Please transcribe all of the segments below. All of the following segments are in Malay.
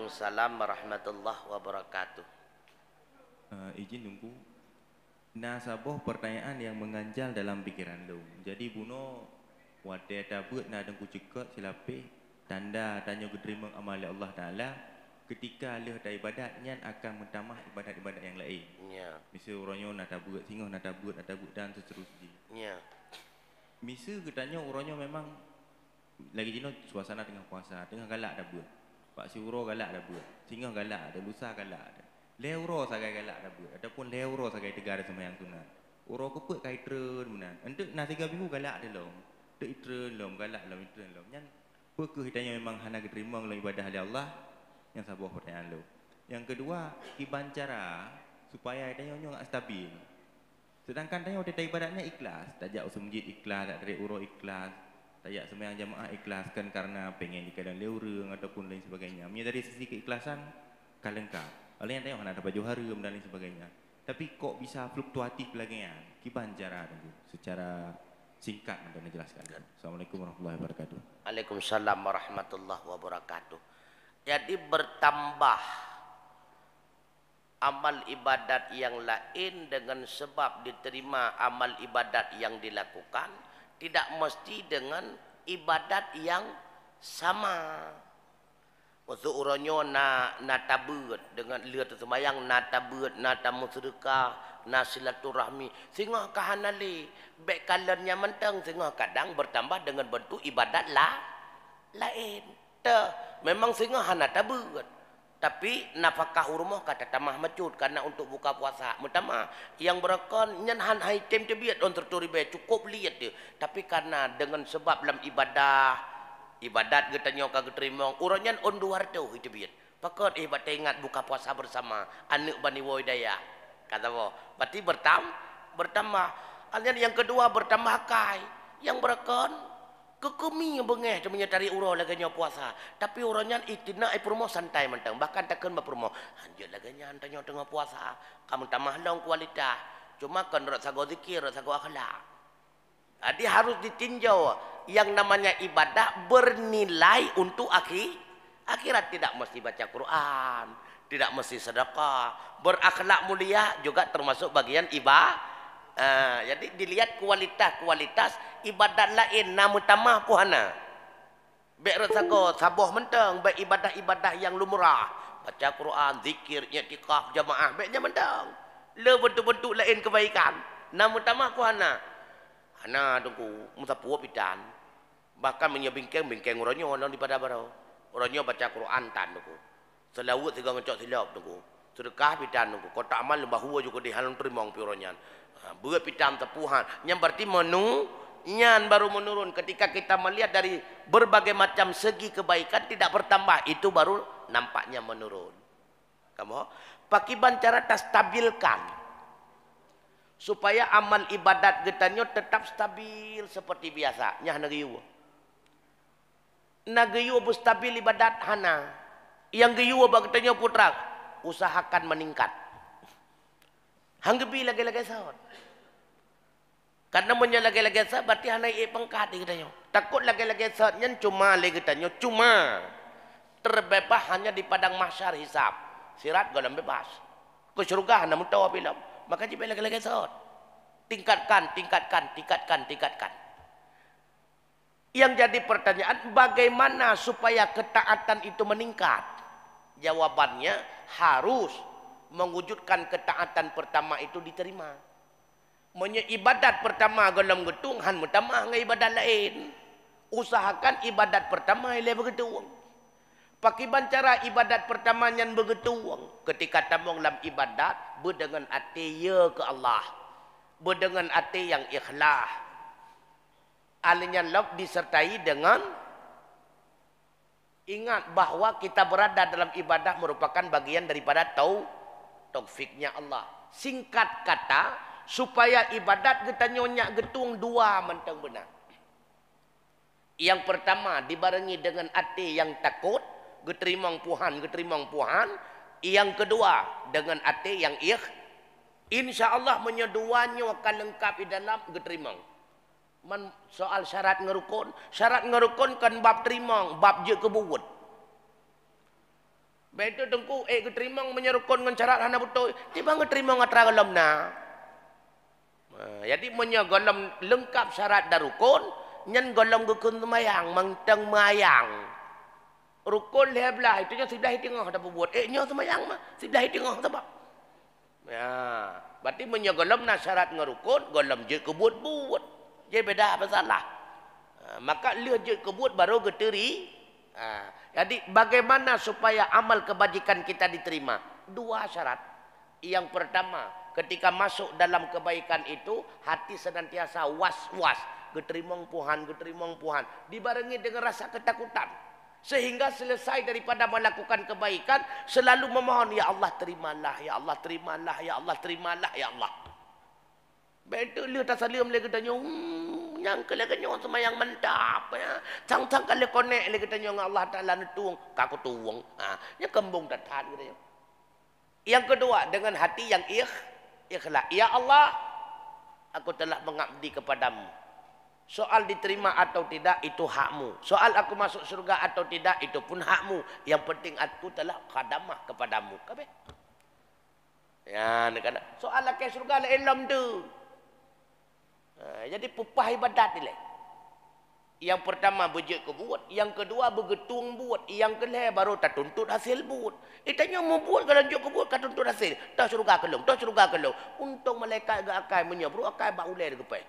Waalaikumsalam warahmatullahi wabarakatuh. Izin nunggu. Nah, sebuah pertanyaan yang mengganjal dalam pikiran lu. Jadi buno wadai tabut na dengku cekak silape tanda tanya keterima amal Allah Taala ketika leh ada ibadatnya akan menambah ibadat-ibadat yang lain. Ya. Misal orangnya nak tabut, singoh nak tabut dan seterusnya. Ya. Misal katanya orangnya memang lagi jenuh suasana tengah puasa, tengah galak tabut. Pak si uro galak tabut, singoh galak ada, lusa galak ada. Leuro sagai galak dah buat ataupun leuro sagai tegar sembahyang sunat. Uro keput kai tren menan. Entuk na 3 minggu galak dia lom. Tek tren lom galak lom tren lom. Nyan pekeh hitanya memang hana diterima oleh ibadah Allah yang sabuh pertanyaan lo. Yang kedua, iban cara supaya hitanya ngak stabil. Sedangkan tanya udah ibadatnya ikhlas, tajak usul masjid ikhlas, tak dari uro ikhlas, tajak sembahyang jamaah ikhlaskan karena pengen di keadaan leureng ataupun lain sebagainya. Punya dari sisi keikhlasan kalengkap. Oleh yang tengok ada baju haram dan lain sebagainya. Tapi kok bisa fluktuatif lagi ya? Kiban cara secara singkat dan dijelaskan. Assalamualaikum warahmatullahi wabarakatuh. Waalaikumsalam warahmatullahi wabarakatuh. Jadi bertambah amal ibadat yang lain dengan sebab diterima amal ibadat yang dilakukan tidak mesti dengan ibadat yang sama. Waktu uronyo na tabut dengan lihat sembahyang na tabut na tamu sedekah na silaturahmi sehingga kahanali baik kalannya mentang sehingga kadang bertambah dengan bentuk ibadat lain. Memang sehingga hana tabut tapi nafkah rumah kata tamah macut karena untuk buka puasa. Pertama yang berakon nyan han hai tem tebiat on terturi be cukup lihat dia. Tapi karena dengan sebab dalam ibadat getanya ka geterima uranyan on duar tu itu biat pakot ibadat ingat buka puasa bersama anak bani woidaya kata bo berarti bertambah alian yang kedua bertambah kai yang berakon kekemi bengeh cuma cari uro laganya puasa tapi uranyan itina promo santai mentang bahkan takkan berpromo anjir laganya antanya tengah puasa kamu tambah long kualitas cuma kan rak sago zikir rak sago akhlak. Jadi harus ditinjau yang namanya ibadah bernilai untuk akhirat. Tidak mesti baca Quran, tidak mesti sedekah, berakhlak mulia juga termasuk bagian ibadah. Jadi dilihat kualitas ibadat lain namun tamah puhana. Baik resago saboh mentang baik ibadah-ibadah yang lumrah, baca Quran, zikir, i'tikaf, jamaah baiknya mentang. Le bentuk-bentuk lain kebaikan namun tamah puhana. Ana tunggu musapu pidan bahkan menyebingkeng uranyo non di pada barau uranyo baca Quran tan tunggu selawut tiga ngecok silap tunggu sedekah pidan tunggu kota amal bahuwa juga di halon primong pironyan buat pidan tepuhan yang berarti nyan baru menurun ketika kita melihat dari berbagai macam segi kebaikan tidak bertambah itu baru nampaknya menurun kamu pakiban cara tak stabilkan supaya amal ibadat getanya tetap stabil seperti biasa nyah nagiyu stabil ibadat hana yang giyu bagetanya putra usahakan meningkat hanggebi lagi-lagi sahut karena menyalagi-lagi sahut berarti hana pengkat getanya takut lagi-lagi sahutnya cuma lagi getanya cuma terbebas hanya di padang mahsyar hisab sirat galam bebas ke surga hana mutawa bilam maka jika lagi-lagi sahut tingkatkan. Yang jadi pertanyaan bagaimana supaya ketaatan itu meningkat? Jawabannya harus mewujudkan ketaatan pertama itu diterima. Ibadat pertama galam getung han pertama ngai ibadat lain. Usahakan ibadat pertama ile begetung. Pakiban cara ibadat pertama yang begetung ketika tamong dalam ibadat berdengan hati ya ke Allah. Berdengan hati yang ikhlas. Alinya love disertai dengan ingat bahwa kita berada dalam ibadah merupakan bagian daripada taufiknya Allah. Singkat kata supaya ibadat kita nyonya getung dua mentang benar. Yang pertama dibarengi dengan hati yang takut, geterimang Tuhan. Yang kedua dengan hati yang insya Allah menyeduanya akan lengkap di dalam geterimang. Soal syarat ngerukun kan bab terimang, bab je kebuwut. Betul tengku keterima menyerukun dengan syarat hana betul. Tiba keterima ngatra golom na. Jadi punya golom lengkap syarat dan rukun, nyen golom gukun semayang, mengteng mayang. Rukun dia belah, itu nya sebelah tengah ada buat. Nya semayang mah sebelah tengah sebab. Ya, berarti punya golom na syarat ngerukun, golom je kebut-buat. Je beda apa salah. Maka lihat je kebut baru geteri. Jadi bagaimana supaya amal kebajikan kita diterima? Dua syarat. Yang pertama, ketika masuk dalam kebaikan itu, hati senantiasa was-was. Geterimong Tuhan, dibarengi dengan rasa ketakutan. Sehingga selesai daripada melakukan kebaikan, selalu memohon, Ya Allah terimalah, Ya Allah terimalah, Ya Allah terimalah, Ya Allah. Betul dia tak salim lagi tanya, yang kala kanyo semayang mantap ya. Cang-cang kala konek lagi tanya Allah Taala netung, kaku tuwang. Nya kembung datat gitu. Yang kedua dengan hati yang ikhlas. Ya Allah, aku telah mengabdi kepadamu. Soal diterima atau tidak itu hakmu. Soal aku masuk surga atau tidak itu pun hakmu. Yang penting aku telah khadamah kepadamu. Kabeh. Ya, nak soal ke surga la ilm tu. Jadi pupah ibadat ni. Yang pertama bejek ke buat, yang kedua begetung buat, yang kelih baru tak tuntut hasil buat. Itanya mau buat kalau juk ke buat tak tuntut hasil. Tak surga kelong, tak surga kelong. Untung malaikat gak akai menyebru akai ba ulai depan.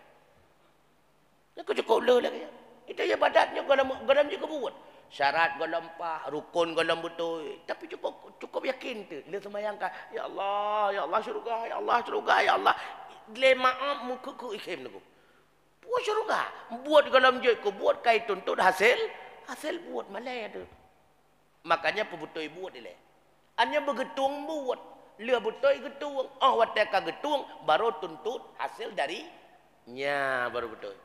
Ya cukup le lagi. Itanya ibadatnya galam je ke buat. Syarat galam pah, rukun galam betul. Tapi cukup yakin tu. Dia sembahyang ya Allah surga, ya Allah surga, ya Allah. Le maaf muka ku ikhim nagu. Buat surga, buat galam je ku buat kai tuntut hasil buat malai tu. Makanya pebutai buat ni le. Hanya begetung buat, le butai getung. Oh wateka getung baru tuntut hasil dari nya baru betul.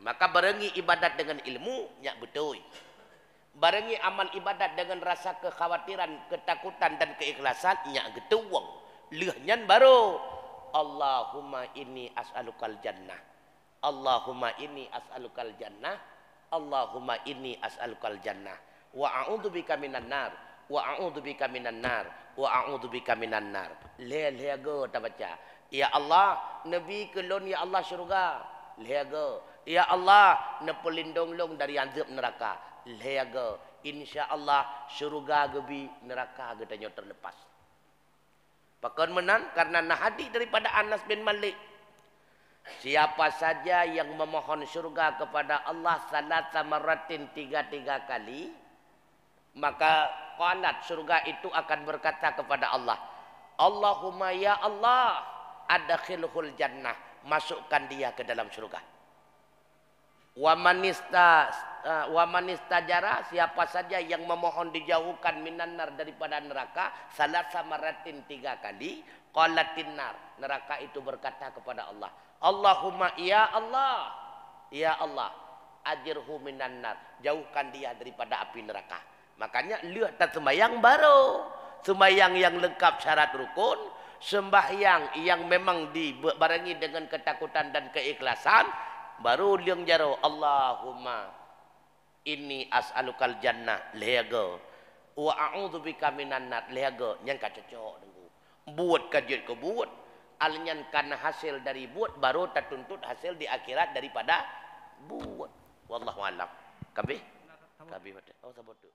Maka barengi ibadat dengan ilmu nyak betul. Barengi amal ibadat dengan rasa kekhawatiran, ketakutan dan keikhlasan nyak getuwang. Leuhnyan baru Allahumma inni as'alukal jannah. Allahumma inni as'alukal jannah. Allahumma inni as'alukal jannah. Wa a'udzubika minan nar. Wa a'udzubika minan nar. Wa a'udzubika minan nar. Le-le-go ta baca. Ya Allah, nabi kelon ya Allah syurga. Le-go. Ya Allah, na pelindung-lung dari azab neraka. Leaga, insya-Allah syurga gebi neraka getanyo terlepas. Pakon menan karena nahadi daripada Anas bin Malik. Siapa saja yang memohon syurga kepada Allah salasa maratin 3 kali, maka qanat syurga itu akan berkata kepada Allah, Allahumma ya Allah, adkhilhul jannah, masukkan dia ke dalam syurga. Wa manista jara, siapa saja yang memohon dijauhkan minanar daripada neraka salasa maratin 3 kali, qalatin nar, neraka itu berkata kepada Allah, Allahumma ya Allah, ya Allah, ajirhu minan nar, jauhkan dia daripada api neraka. Makanya lihat sembahyang baru, sembahyang yang lengkap syarat rukun, sembahyang yang memang dibarengi dengan ketakutan dan keikhlasan, baru liang jaro Allahumma inni as'alukal jannah lehaga wa a'udzubika minan nar lehaga nyang ka cocok dengu buat kajian ke buat alnyan kana hasil dari buat baru tertuntut hasil di akhirat daripada buat wallahu alam kabeh oh sabotu